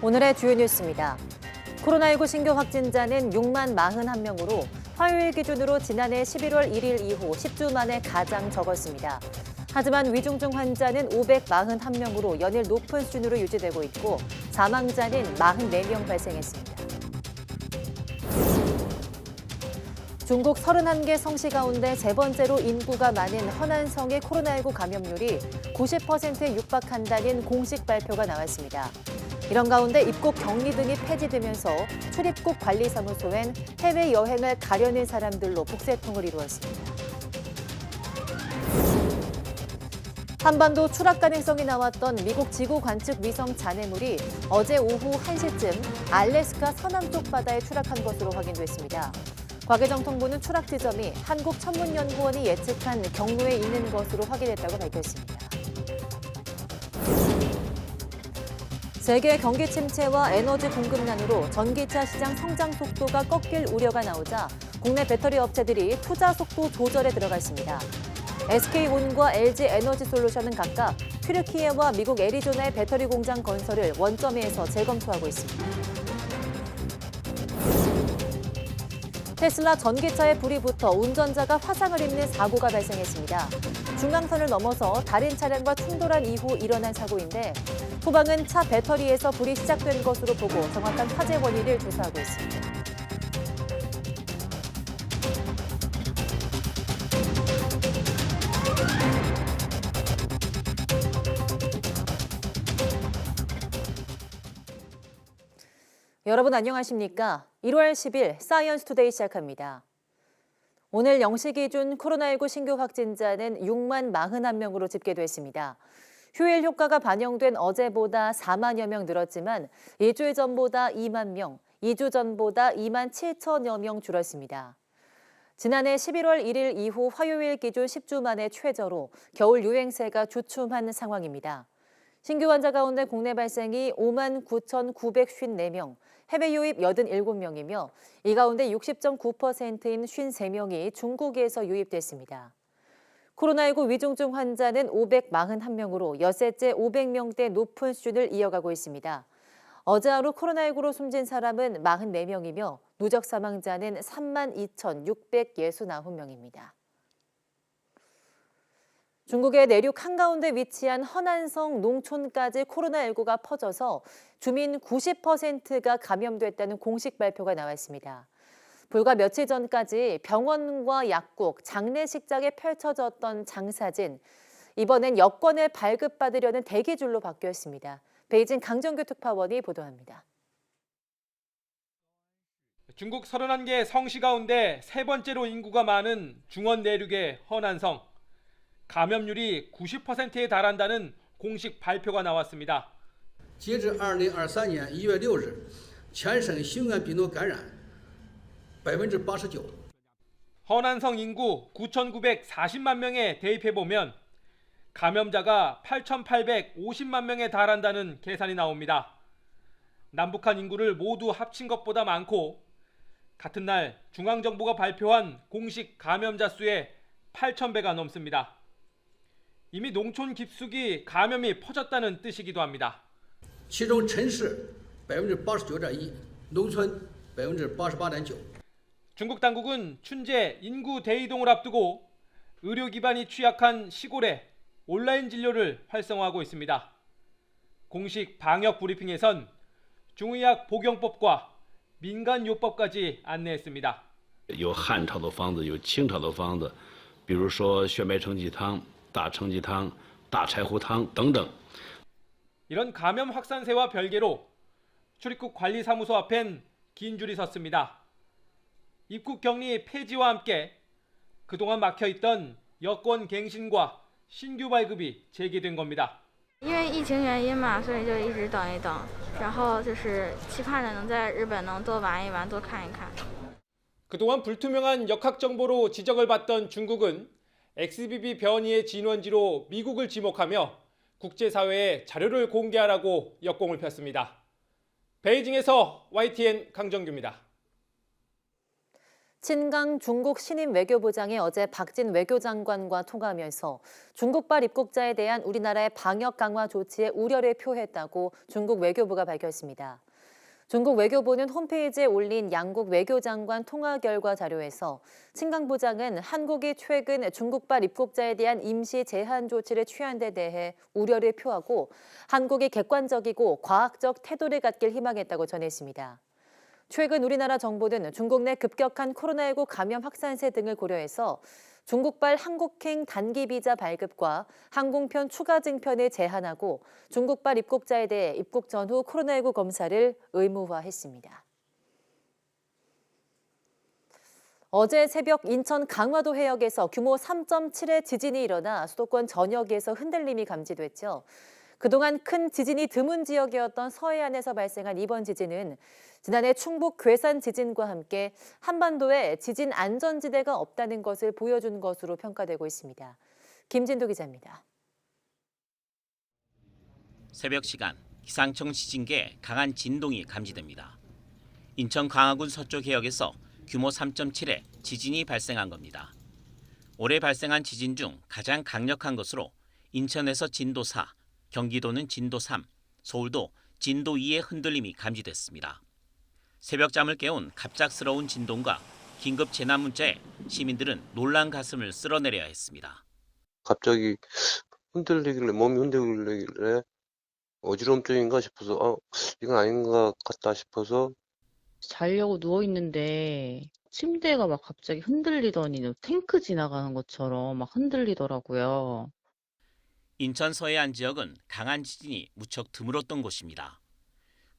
오늘의 주요 뉴스입니다. 코로나19 신규 확진자는 6만 41명으로 화요일 기준으로 지난해 11월 1일 이후 10주 만에 가장 적었습니다. 하지만 위중증 환자는 541명으로 연일 높은 수준으로 유지되고 있고 사망자는 44명 발생했습니다. 중국 31개 성시 가운데 세 번째로 인구가 많은 허난성의 코로나19 감염률이 90%에 육박한다는 공식 발표가 나왔습니다. 이런 가운데 입국 격리 등이 폐지되면서 출입국 관리사무소엔 해외여행을 가려는 사람들로 북새통을 이루었습니다. 한반도 추락 가능성이 나왔던 미국 지구 관측 위성 잔해물이 어제 오후 1시쯤 알래스카 서남쪽 바다에 추락한 것으로 확인됐습니다. 과계정통부는 추락 지점이 한국천문연구원이 예측한 경로에 있는 것으로 확인했다고 밝혔습니다. 세계 경기 침체와 에너지 공급난으로 전기차 시장 성장 속도가 꺾일 우려가 나오자 국내 배터리 업체들이 투자 속도 조절에 들어갔습니다. SK온과 LG에너지솔루션은 각각 튀르키예와 미국 애리조나의 배터리 공장 건설을 원점에서 재검토하고 있습니다. 테슬라 전기차에 불이 붙어 운전자가 화상을 입는 사고가 발생했습니다. 중앙선을 넘어서 다른 차량과 충돌한 이후 일어난 사고인데 소방은 차 배터리에서 불이 시작된 것으로 보고 정확한 화재 원인을 조사하고 있습니다. 여러분 안녕하십니까? 1월 10일 사이언스 투데이 시작합니다. 오늘 0시 기준 코로나19 신규 확진자는 6만 41명으로 집계됐습니다. 휴일 효과가 반영된 어제보다 4만여 명 늘었지만 일주일 전보다 2만 명, 2주 전보다 2만 7천여 명 줄었습니다. 지난해 11월 1일 이후 화요일 기준 10주 만에 최저로 겨울 유행세가 주춤한 상황입니다. 신규 환자 가운데 국내 발생이 5만 9,954명, 해외 유입 87명이며 이 가운데 60.9%인 53명이 중국에서 유입됐습니다. 코로나19 위중증 환자는 541명으로 엿새째 500명대 높은 수준을 이어가고 있습니다. 어제 하루 코로나19로 숨진 사람은 44명이며 누적 사망자는 32,669명입니다. 중국의 내륙 한가운데 위치한 허난성 농촌까지 코로나19가 퍼져서 주민 90%가 감염됐다는 공식 발표가 나왔습니다. 불과 며칠 전까지 병원과 약국, 장례식장에 펼쳐졌던 장사진, 이번엔 여권을 발급받으려는 대기줄로 바뀌었습니다. 베이징 강정규 특파원이 보도합니다. 중국 31개 성시 가운데 세 번째로 인구가 많은 중원 내륙의 허난성. 감염률이 90%에 달한다는 공식 발표가 나왔습니다. 截至2023年1月6日，全省新冠病毒感染89%。 허난성 인구 9,940만 명에 대입해보면 감염자가 8,850만 명에 달한다는 계산이 나옵니다. 남북한 인구를 모두 합친 것보다 많고 같은 날 중앙정부가 발표한 공식 감염자 수의 8,000배가 넘습니다. 이미 농촌 깊숙이 감염이 퍼졌다는 뜻이기도 합니다. 其中城市89.1%，农村88.9%。 중국 당국은 춘제 인구 대이동을 앞두고 의료 기반이 취약한 시골에 온라인 진료를 활성화하고 있습니다. 공식 방역 브리핑에선 중의학 복용법과 민간요법까지 안내했습니다. 有汉朝的方子，有清朝的方子，比如说血脉承气汤、大承气汤、大柴胡汤等等。 이런 감염 확산세와 별개로 출입국 관리사무소 앞엔 긴 줄이 섰습니다. 입국 격리 폐지와 함께 그동안 막혀있던 여권 갱신과 신규 발급이 재개된 겁니다. 因为疫情原因嘛，所以就一直等一等，然后就是期盼着能在日本能多玩一玩，多看一看。 그동안 불투명한 역학 정보로 지적을 받던 중국은 XBB 변이의 진원지로 미국을 지목하며 국제사회에 자료를 공개하라고 역공을 폈습니다. 베이징에서 YTN 강정규입니다. 친강 중국 신임 외교부장이 어제 박진 외교장관과 통화하면서 중국발 입국자에 대한 우리나라의 방역 강화 조치에 우려를 표했다고 중국 외교부가 밝혔습니다. 중국 외교부는 홈페이지에 올린 양국 외교장관 통화 결과 자료에서 친강 부장은 한국이 최근 중국발 입국자에 대한 임시 제한 조치를 취한 데 대해 우려를 표하고 한국이 객관적이고 과학적 태도를 갖길 희망했다고 전했습니다. 최근 우리나라 정부는 중국 내 급격한 코로나19 감염 확산세 등을 고려해서 중국발 한국행 단기 비자 발급과 항공편 추가 증편을 제한하고 중국발 입국자에 대해 입국 전후 코로나19 검사를 의무화했습니다. 어제 새벽 인천 강화도 해역에서 규모 3.7의 지진이 일어나 수도권 전역에서 흔들림이 감지됐죠. 그동안 큰 지진이 드문 지역이었던 서해안에서 발생한 이번 지진은 지난해 충북 괴산 지진과 함께 한반도에 지진 안전지대가 없다는 것을 보여준 것으로 평가되고 있습니다. 김진도 기자입니다. 새벽 시간 기상청 지진계에 강한 진동이 감지됩니다. 인천 광화군 서쪽 해역에서 규모 3.7의 지진이 발생한 겁니다. 올해 발생한 지진 중 가장 강력한 것으로 인천에서 진도 4, 경기도는 진도 3, 서울도 진도 2의 흔들림이 감지됐습니다. 새벽잠을 깨운 갑작스러운 진동과 긴급 재난 문자에 시민들은 놀란 가슴을 쓸어내려야 했습니다. 갑자기 몸이 흔들리길래 어지럼증인가 싶어서 이건 아닌 것 같다 싶어서 자려고 누워있는데 침대가 막 갑자기 흔들리더니 탱크 지나가는 것처럼 막 흔들리더라고요. 인천 서해안 지역은 강한 지진이 무척 드물었던 곳입니다.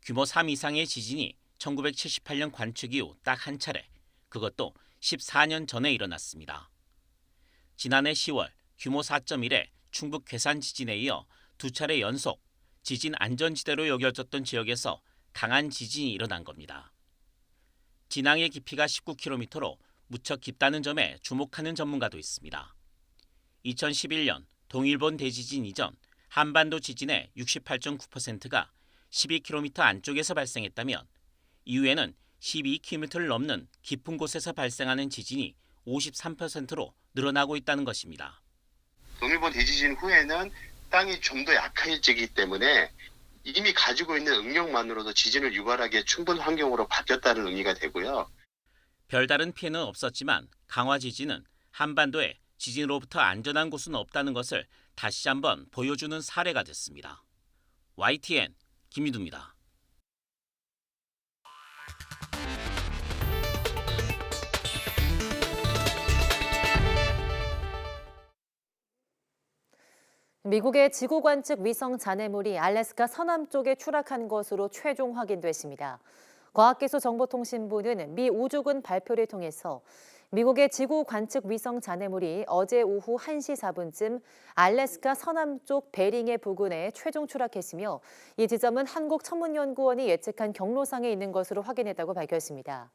규모 3 이상의 지진이 1978년 관측 이후 딱 한 차례, 그것도 14년 전에 일어났습니다. 지난해 10월 규모 4.1의 충북 괴산 지진에 이어 두 차례 연속 지진 안전지대로 여겨졌던 지역에서 강한 지진이 일어난 겁니다. 진앙의 깊이가 19km로 무척 깊다는 점에 주목하는 전문가도 있습니다. 2011년 동일본 대지진 이전 한반도 지진의 68.9%가 12km 안쪽에서 발생했다면 이후에는 12km를 넘는 깊은 곳에서 발생하는 지진이 53%로 늘어나고 있다는 것입니다. 동일본 대지진 후에는 땅이 좀 더 약해지기 때문에 이미 가지고 있는 응력만으로도 지진을 유발하기에 충분 환경으로 바뀌었다는 의미가 되고요. 별다른 피해는 없었지만 강화 지진은 한반도에 지진으로부터 안전한 곳은 없다는 것을 다시 한번 보여주는 사례가 됐습니다. YTN 김유두입니다. 미국의 지구 관측 위성 잔해물이 알래스카 서남쪽에 추락한 것으로 최종 확인됐습니다. 과학기술정보통신부는 미 우주군 발표를 통해서 미국의 지구 관측 위성 잔해물이 어제 오후 1시 4분쯤 알래스카 서남쪽 베링해 부근에 최종 추락했으며 이 지점은 한국천문연구원이 예측한 경로상에 있는 것으로 확인했다고 밝혔습니다.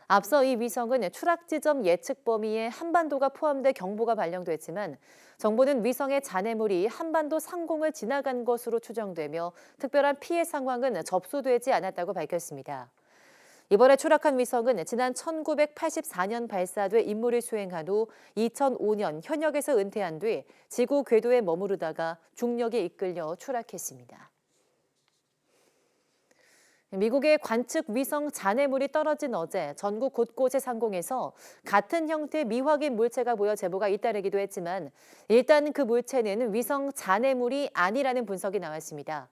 앞서 이 위성은 추락 지점 예측 범위에 한반도가 포함돼 경보가 발령됐지만 정부는 위성의 잔해물이 한반도 상공을 지나간 것으로 추정되며 특별한 피해 상황은 접수되지 않았다고 밝혔습니다. 이번에 추락한 위성은 지난 1984년 발사돼 임무를 수행한 후 2005년 현역에서 은퇴한 뒤 지구 궤도에 머무르다가 중력에 이끌려 추락했습니다. 미국의 관측 위성 잔해물이 떨어진 어제 전국 곳곳의 상공에서 같은 형태의 미확인 물체가 보여 제보가 잇따르기도 했지만 일단 그 물체는 위성 잔해물이 아니라는 분석이 나왔습니다.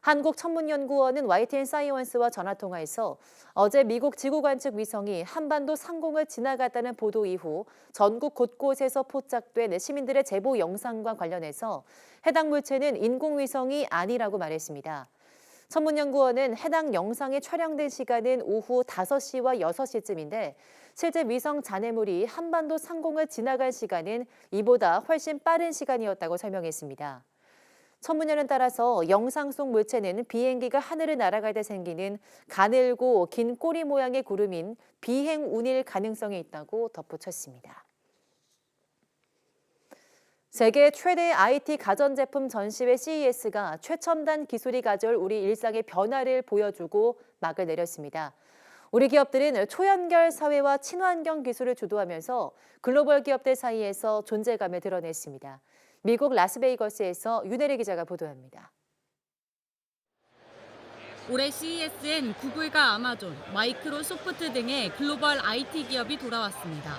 한국천문연구원은 YTN 사이언스와 전화통화에서 어제 미국 지구관측 위성이 한반도 상공을 지나갔다는 보도 이후 전국 곳곳에서 포착된 시민들의 제보 영상과 관련해서 해당 물체는 인공위성이 아니라고 말했습니다. 천문연구원은 해당 영상이 촬영된 시간은 오후 5시와 6시쯤인데 실제 위성 잔해물이 한반도 상공을 지나간 시간은 이보다 훨씬 빠른 시간이었다고 설명했습니다. 천문연은 따라서 영상 속 물체는 비행기가 하늘을 날아갈 때 생기는 가늘고 긴 꼬리 모양의 구름인 비행운일 가능성이 있다고 덧붙였습니다. 세계 최대 IT 가전제품 전시회 CES가 최첨단 기술이 가져올 우리 일상의 변화를 보여주고 막을 내렸습니다. 우리 기업들은 초연결 사회와 친환경 기술을 주도하면서 글로벌 기업들 사이에서 존재감을 드러냈습니다. 미국 라스베이거스에서 윤혜리 기자가 보도합니다. 올해 CES엔 구글과 아마존, 마이크로소프트 등의 글로벌 IT 기업이 돌아왔습니다.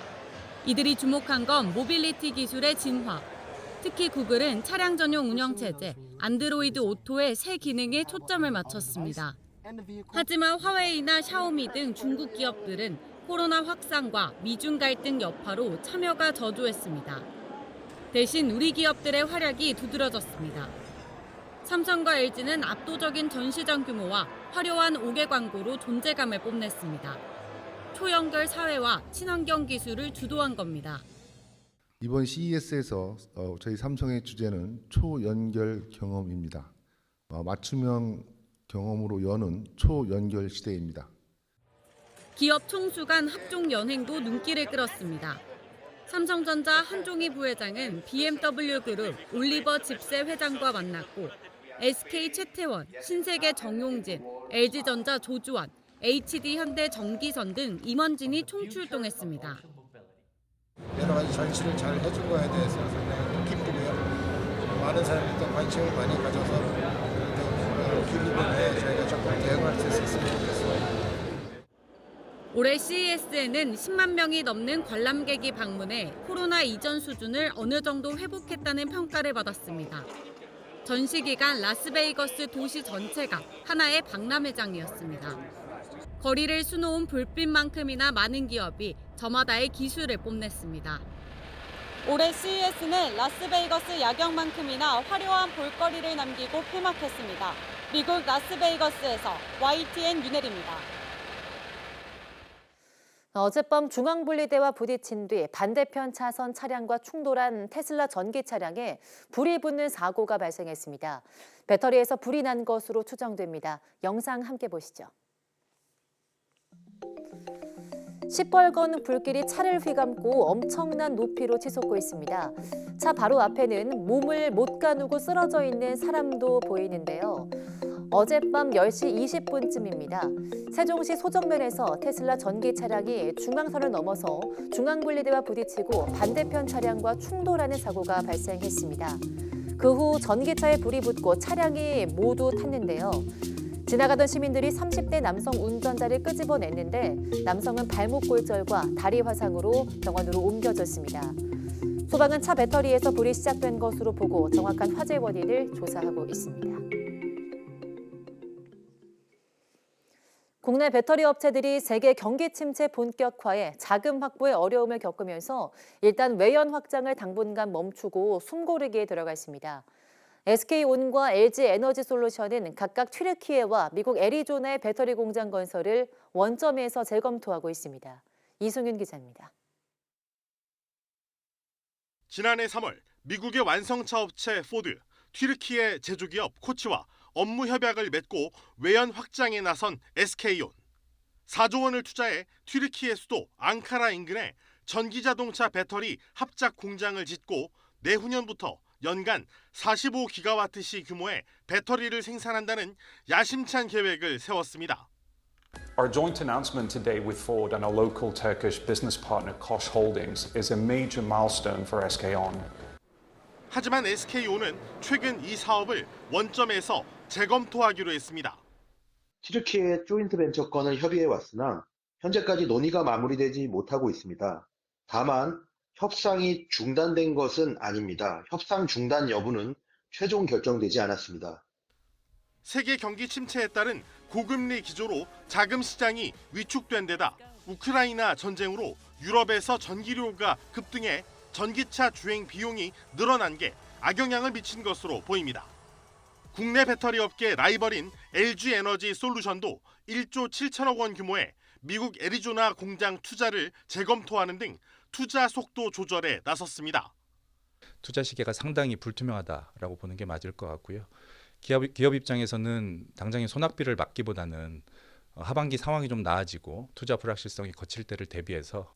이들이 주목한 건 모빌리티 기술의 진화. 특히 구글은 차량 전용 운영체제, 안드로이드 오토의 새 기능에 초점을 맞췄습니다. 하지만 화웨이나 샤오미 등 중국 기업들은 코로나 확산과 미중 갈등 여파로 참여가 저조했습니다. 대신 우리 기업들의 활약이 두드러졌습니다. 삼성과 LG는 압도적인 전 시장 규모와 화려한 5개 광고로 존재감을 뽐냈습니다. 초연결 사회와 친환경 기술을 주도한 겁니다. 이번 CES에서 저희 삼성의 주제는 초연결 경험입니다. 맞춤형 경험으로 여는 초연결 시대입니다. 기업 총수 간 합종 연행도 눈길을 끌었습니다. 삼성전자 한종희 부회장은 BMW 그룹 올리버 집세 회장과 만났고 SK 최태원, 신세계 정용진, LG전자 조주환, HD 현대 정기선 등 임원진이 총출동했습니다. 여러 가지 전시를 잘 해준 거에 대해서 상당히 기쁘고요. 많은 사람들이 또 관심을 많이 가져서 기부금에 저희가 조금 대응할 수 있었으면 좋겠습니다. 올해 CES에는 10만 명이 넘는 관람객이 방문해 코로나 이전 수준을 어느 정도 회복했다는 평가를 받았습니다. 전시 기간 라스베이거스 도시 전체가 하나의 박람회장이었습니다. 거리를 수놓은 불빛만큼이나 많은 기업이 저마다의 기술을 뽐냈습니다. 올해 CES는 라스베이거스 야경만큼이나 화려한 볼거리를 남기고 폐막했습니다. 미국 라스베이거스에서 YTN 윤혜리입니다. 어젯밤 중앙분리대와 부딪힌 뒤 반대편 차선 차량과 충돌한 테슬라 전기 차량에 불이 붙는 사고가 발생했습니다. 배터리에서 불이 난 것으로 추정됩니다. 영상 함께 보시죠. 시뻘건 불길이 차를 휘감고 엄청난 높이로 치솟고 있습니다. 차 바로 앞에는 몸을 못 가누고 쓰러져 있는 사람도 보이는데요. 어젯밤 10시 20분쯤입니다. 세종시 소정면에서 테슬라 전기 차량이 중앙선을 넘어서 중앙분리대와 부딪히고 반대편 차량과 충돌하는 사고가 발생했습니다. 그 후 전기차에 불이 붙고 차량이 모두 탔는데요. 지나가던 시민들이 30대 남성 운전자를 끄집어냈는데 남성은 발목 골절과 다리 화상으로 병원으로 옮겨졌습니다. 소방은 차 배터리에서 불이 시작된 것으로 보고 정확한 화재 원인을 조사하고 있습니다. 국내 배터리 업체들이 세계 경기 침체 본격화에 자금 확보에 어려움을 겪으면서 일단 외연 확장을 당분간 멈추고 숨고르기에 들어가 있습니다. SK온과 LG에너지솔루션은 각각 튀르키예와 미국 애리조나의 배터리 공장 건설을 원점에서 재검토하고 있습니다. 이승윤 기자입니다. 지난해 3월 미국의 완성차 업체 포드, 튀르키예 제조기업 코치와 업무 협약을 맺고 외연 확장에 나선 SK온. 4조 원을 투자해 튀르키예 수도 앙카라 인근에 전기자동차 배터리 합작 공장을 짓고 내후년부터 연간 45기가와트시 규모의 배터리를 생산한다는 야심찬 계획을 세웠습니다. Our joint announcement today with Ford and our local Turkish business partner Koç Holdings is a major milestone for SK온. 하지만 SK온은 최근 이 사업을 원점에서 재검토하기로 했습니다. 튀르키예 조인트 벤처건을 협의해 왔으나 현재까지 논의가 마무리되지 못하고 있습니다. 다만 협상이 중단된 것은 아닙니다. 협상 중단 여부는 최종 결정되지 않았습니다. 세계 경기 침체에 따른 고금리 기조로 자금 시장이 위축된 데다 우크라이나 전쟁으로 유럽에서 전기료가 급등해 전기차 주행 비용이 늘어난 게 악영향을 미친 것으로 보입니다. 국내 배터리 업계 라이벌인 LG에너지솔루션도 1조 7천억 원 규모의 미국 애리조나 공장 투자를 재검토하는 등 투자 속도 조절에 나섰습니다. 투자 시기가 상당히 불투명하다라고 보는 게 맞을 것 같고요. 기업 입장에서는 당장의 손학비를 막기보다는 하반기 상황이 좀 나아지고 투자 불확실성이 거칠 때를 대비해서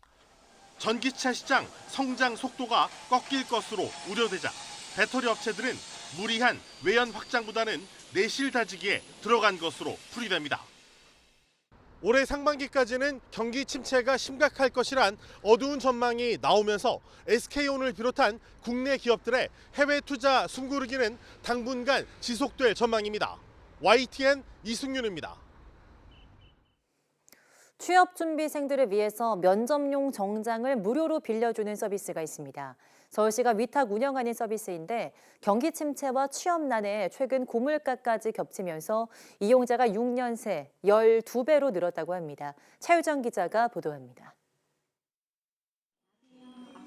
전기차 시장 성장 속도가 꺾일 것으로 우려되자 배터리 업체들은 무리한 외연 확장보다는 내실 다지기에 들어간 것으로 풀이됩니다. 올해 상반기까지는 경기 침체가 심각할 것이란 어두운 전망이 나오면서 SK온을 비롯한 국내 기업들의 해외 투자 숨고르기는 당분간 지속될 전망입니다. YTN 이승윤입니다. 취업준비생들을 위해서 면접용 정장을 무료로 빌려주는 서비스가 있습니다. 서울시가 위탁 운영하는 서비스인데 경기 침체와 취업난에 최근 고물가까지 겹치면서 이용자가 6년 새 12배로 늘었다고 합니다. 차유정 기자가 보도합니다.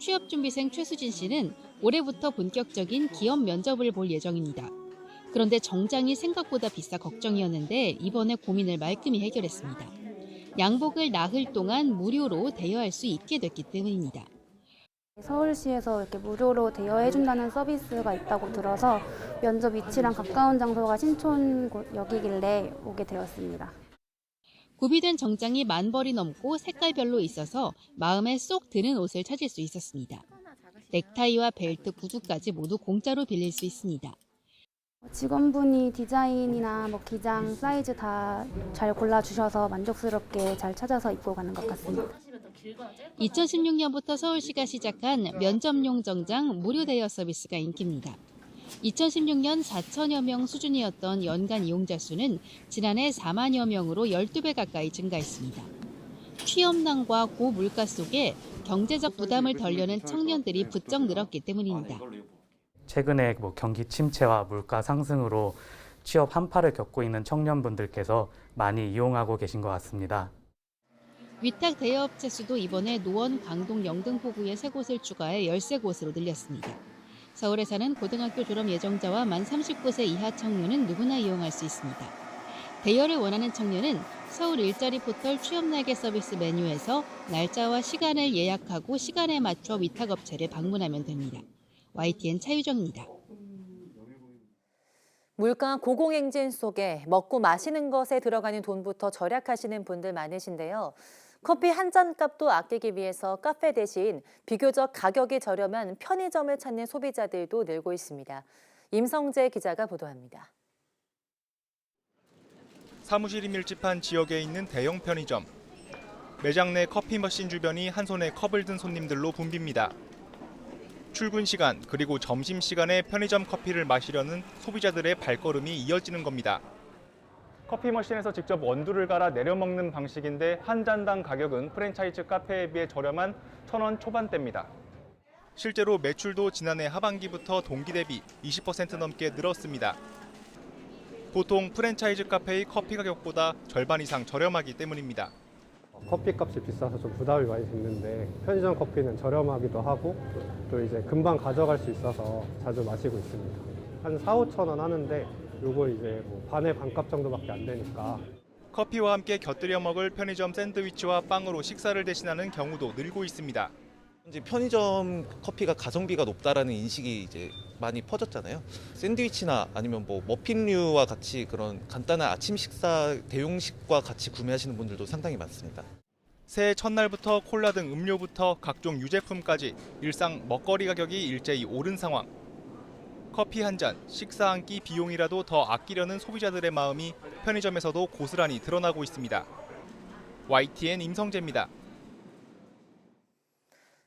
취업준비생 최수진 씨는 올해부터 본격적인 기업 면접을 볼 예정입니다. 그런데 정장이 생각보다 비싸 걱정이었는데 이번에 고민을 말끔히 해결했습니다. 양복을 나흘 동안 무료로 대여할 수 있게 됐기 때문입니다. 서울시에서 이렇게 무료로 대여해준다는 서비스가 있다고 들어서 면접 위치랑 가까운 장소가 신촌역이길래 오게 되었습니다. 구비된 정장이 10벌이 넘고 색깔별로 있어서 마음에 쏙 드는 옷을 찾을 수 있었습니다. 넥타이와 벨트, 구두까지 모두 공짜로 빌릴 수 있습니다. 직원분이 디자인이나 기장, 사이즈 다 잘 골라주셔서 만족스럽게 잘 찾아서 입고 가는 것 같습니다. 2016년부터 서울시가 시작한 면접용 정장 무료 대여 서비스가 인기입니다. 2016년 4천여 명 수준이었던 연간 이용자 수는 지난해 4만여 명으로 12배 가까이 증가했습니다. 취업난과 고물가 속에 경제적 부담을 덜려는 청년들이 부쩍 늘었기 때문입니다. 최근에 경기 침체와 물가 상승으로 취업 한파를 겪고 있는 청년분들께서 많이 이용하고 계신 것 같습니다. 위탁 대여업체 수도 이번에 노원, 광동, 영등포구에 3곳을 추가해 13곳으로 늘렸습니다. 서울에 사는 고등학교 졸업 예정자와 만 39세 이하 청년은 누구나 이용할 수 있습니다. 대여를 원하는 청년은 서울 일자리 포털 취업날개 서비스 메뉴에서 날짜와 시간을 예약하고 시간에 맞춰 위탁업체를 방문하면 됩니다. YTN 차유정입니다. 물가 고공행진 속에 먹고 마시는 것에 들어가는 돈부터 절약하시는 분들 많으신데요. 커피 한 잔 값도 아끼기 위해서 카페 대신 비교적 가격이 저렴한 편의점을 찾는 소비자들도 늘고 있습니다. 임성재 기자가 보도합니다. 사무실이 밀집한 지역에 있는 대형 편의점. 매장 내 커피 머신 주변이 한 손에 컵을 든 손님들로 붐빕니다. 출근 시간 그리고 점심 시간에 편의점 커피를 마시려는 소비자들의 발걸음이 이어지는 겁니다. 커피 머신에서 직접 원두를 갈아 내려 먹는 방식인데 한 잔당 가격은 프랜차이즈 카페에 비해 저렴한 1,000원 초반대입니다. 실제로 매출도 지난해 하반기부터 동기 대비 20% 넘게 늘었습니다. 보통 프랜차이즈 카페의 커피 가격보다 절반 이상 저렴하기 때문입니다. 커피값이 비싸서 좀 부담이 많이 됐는데 편의점 커피는 저렴하기도 하고 또 이제 금방 가져갈 수 있어서 자주 마시고 있습니다. 한 4-5천 원 하는데 요거 이제 반의 반값 정도밖에 안 되니까. 커피와 함께 곁들여 먹을 편의점 샌드위치와 빵으로 식사를 대신하는 경우도 늘고 있습니다. 이제 편의점 커피가 가성비가 높다라는 인식이 이제 많이 퍼졌잖아요. 샌드위치나 아니면 머핀류와 같이 그런 간단한 아침 식사 대용식과 같이 구매하시는 분들도 상당히 많습니다. 새해 첫날부터 콜라 등 음료부터 각종 유제품까지 일상 먹거리 가격이 일제히 오른 상황. 커피 한 잔, 식사 한 끼 비용이라도 더 아끼려는 소비자들의 마음이 편의점에서도 고스란히 드러나고 있습니다. YTN 임성재입니다.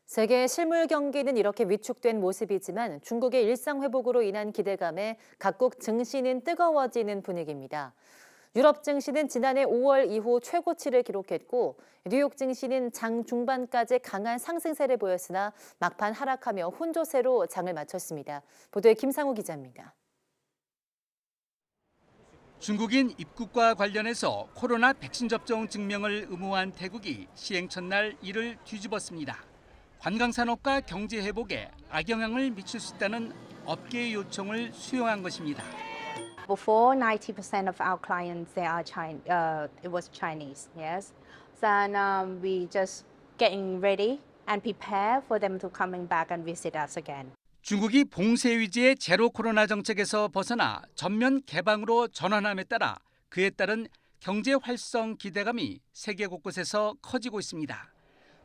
세계 실물 경기는 이렇게 위축된 모습이지만 중국의 일상 회복으로 인한 기대감에 각국 증시는 뜨거워지는 분위기입니다. 유럽 증시는 지난해 5월 이후 최고치를 기록했고 뉴욕 증시는 장 중반까지 강한 상승세를 보였으나 막판 하락하며 혼조세로 장을 마쳤습니다. 보도에 김상우 기자입니다. 중국인 입국과 관련해서 코로나 백신 접종 증명을 의무화한 태국이 시행 첫날 이를 뒤집었습니다. 관광산업과 경제 회복에 악영향을 미칠 수 있다는 업계의 요청을 수용한 것입니다. Before 90% of our clients it was Chinese, yes. Then we just getting ready and prepare for them to coming back and visit us again. 중국이 봉쇄 위주의 제로 코로나 정책에서 벗어나 전면 개방으로 전환함에 따라 그에 따른 경제 활성 기대감이 세계 곳곳에서 커지고 있습니다.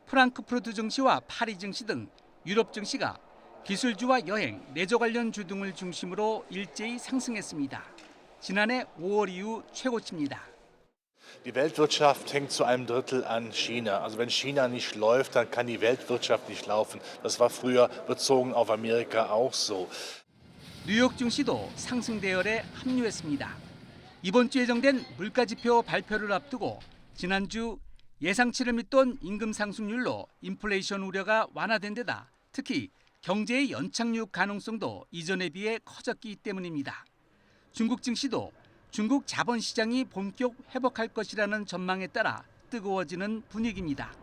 프랑크푸르트 증시와 파리 증시 등 유럽 증시가 기술주와 여행, 레저 관련 주 등을 중심으로 일제히 상승했습니다. 지난해 5월 이후 최고치입니다. Die Weltwirtschaft hängt zu einem Drittel an China. Also wenn China nicht läuft, dann kann die Weltwirtschaft nicht laufen. Das war früher bezogen auf Amerika auch so. 뉴욕 증시도 상승 대열에 합류했습니다. 이번 주 예정된 물가지표 발표를 앞두고 지난주 예상치를 밑돈 임금 상승률로 인플레이션 우려가 완화된 데다 특히 경제의 연착륙 가능성도 이전에 비해 커졌기 때문입니다. 중국 증시도 중국 자본시장이 본격 회복할 것이라는 전망에 따라 뜨거워지는 분위기입니다.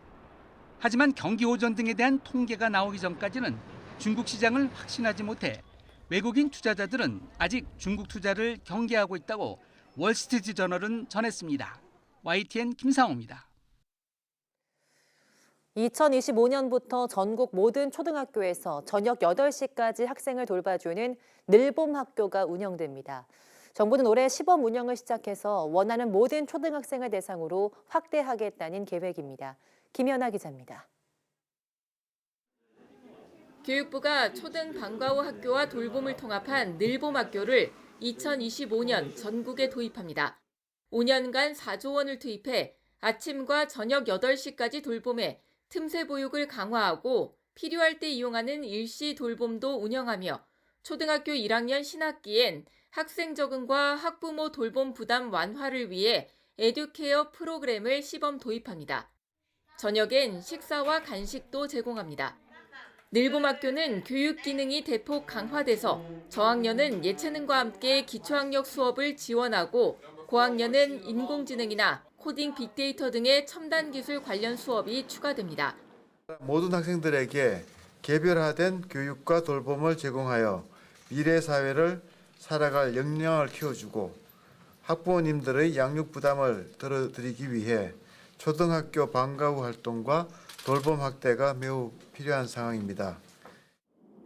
하지만 경기 호전 등에 대한 통계가 나오기 전까지는 중국 시장을 확신하지 못해 외국인 투자자들은 아직 중국 투자를 경계하고 있다고 월스트리트저널은 전했습니다. YTN 김상호입니다. 2025년부터 전국 모든 초등학교에서 저녁 8시까지 학생을 돌봐주는 늘봄 학교가 운영됩니다. 정부는 올해 시범 운영을 시작해서 원하는 모든 초등학생을 대상으로 확대하겠다는 계획입니다. 김연아 기자입니다. 교육부가 초등 방과 후 학교와 돌봄을 통합한 늘봄 학교를 2025년 전국에 도입합니다. 5년간 4조 원을 투입해 아침과 저녁 8시까지 돌봄에 틈새 보육을 강화하고 필요할 때 이용하는 일시 돌봄도 운영하며 초등학교 1학년 신학기엔 학생 적응과 학부모 돌봄 부담 완화를 위해 에듀케어 프로그램을 시범 도입합니다. 저녁엔 식사와 간식도 제공합니다. 늘봄학교는 교육 기능이 대폭 강화돼서 저학년은 예체능과 함께 기초학력 수업을 지원하고 고학년은 인공지능이나 코딩 빅데이터 등의 첨단 기술 관련 수업이 추가됩니다. 모든 학생들에게 개별화된 교육과 돌봄을 제공하여 미래 사회를 살아갈 역량을 키워주고 학부모님들의 양육 부담을 덜어드리기 위해 초등학교 방과 후 활동과 돌봄 확대가 매우 필요한 상황입니다.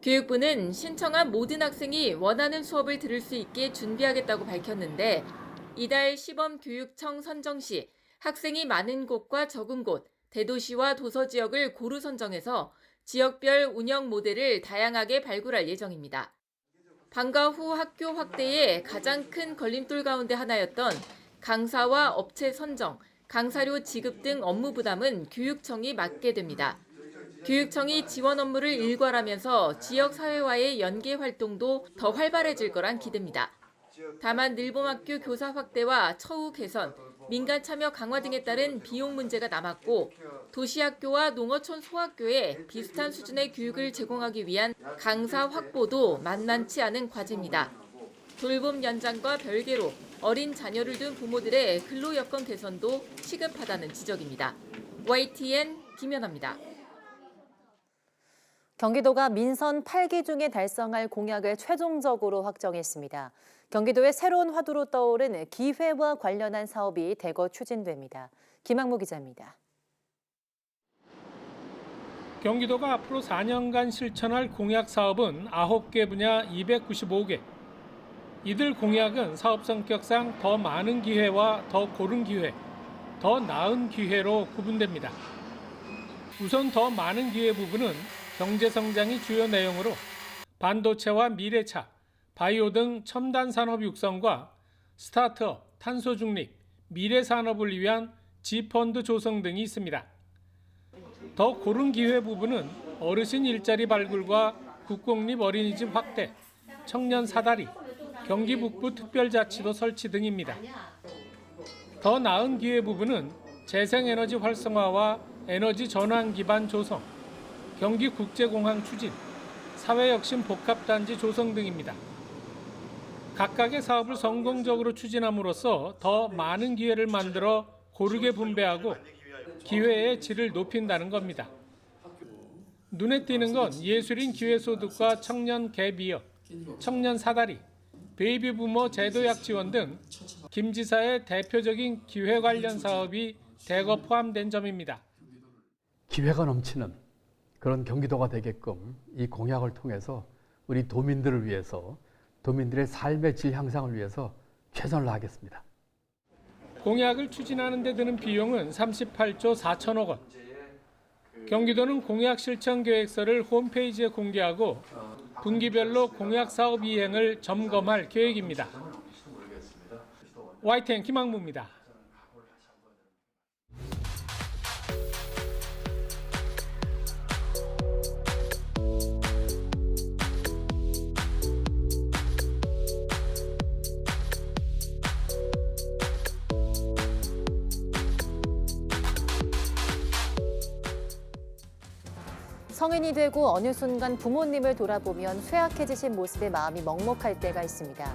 교육부는 신청한 모든 학생이 원하는 수업을 들을 수 있게 준비하겠다고 밝혔는데 이달 시범교육청 선정 시 학생이 많은 곳과 적은 곳, 대도시와 도서 지역을 고루 선정해서 지역별 운영 모델을 다양하게 발굴할 예정입니다. 방과 후 학교 확대의 가장 큰 걸림돌 가운데 하나였던 강사와 업체 선정, 강사료 지급 등 업무 부담은 교육청이 맡게 됩니다. 교육청이 지원 업무를 일괄하면서 지역 사회와의 연계 활동도 더 활발해질 거란 기대입니다. 다만 늘봄학교 교사 확대와 처우 개선, 민간 참여 강화 등에 따른 비용 문제가 남았고 도시학교와 농어촌 소학교에 비슷한 수준의 교육을 제공하기 위한 강사 확보도 만만치 않은 과제입니다. 돌봄 연장과 별개로 어린 자녀를 둔 부모들의 근로 여건 개선도 시급하다는 지적입니다. YTN 김연아입니다. 경기도가 민선 8기 중에 달성할 공약을 최종적으로 확정했습니다. 경기도의 새로운 화두로 떠오른 기회와 관련한 사업이 대거 추진됩니다. 김학무 기자입니다. 경기도가 앞으로 4년간 실천할 공약 사업은 9개 분야 295개. 이들 공약은 사업 성격상 더 많은 기회와 더 고른 기회, 더 나은 기회로 구분됩니다. 우선 더 많은 기회 부분은 경제 성장이 주요 내용으로 반도체와 미래차, 바이오 등 첨단 산업 육성과 스타트업, 탄소 중립, 미래 산업을 위한 지펀드 조성 등이 있습니다. 더 고른 기회 부분은 어르신 일자리 발굴과 국공립 어린이집 확대, 청년 사다리, 경기 북부 특별자치도 설치 등입니다. 더 나은 기회 부분은 재생에너지 활성화와 에너지 전환 기반 조성, 경기 국제공항 추진, 사회혁신 복합단지 조성 등입니다. 각각의 사업을 성공적으로 추진함으로써 더 많은 기회를 만들어 고르게 분배하고 기회의 질을 높인다는 겁니다. 눈에 띄는 건 예술인 기회소득과 청년 갭이어, 청년 사다리, 베이비 부모 제도약 지원 등 김 지사의 대표적인 기회 관련 사업이 대거 포함된 점입니다. 기회가 넘치는 그런 경기도가 되게끔 이 공약을 통해서 우리 도민들을 위해서 도민들의 삶의 질 향상을 위해서 최선을 다하겠습니다. 공약을 추진하는 데 드는 비용은 38조 4천억 원. 경기도는 공약 실천 계획서를 홈페이지에 공개하고 분기별로 공약 사업 이행을 점검할 계획입니다. YTN 김학무입니다. 성인이 되고 어느 순간 부모님을 돌아보면 쇠약해지신 모습에 마음이 먹먹할 때가 있습니다.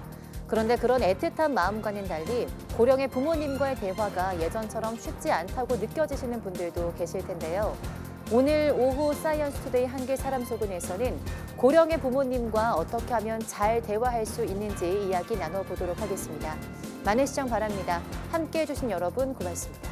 그런데 그런 애틋한 마음과는 달리 고령의 부모님과의 대화가 예전처럼 쉽지 않다고 느껴지시는 분들도 계실 텐데요. 오늘 오후 사이언스 투데이 한길 사람 속은에서는 고령의 부모님과 어떻게 하면 잘 대화할 수 있는지 이야기 나눠보도록 하겠습니다. 많은 시청 바랍니다. 함께해 주신 여러분 고맙습니다.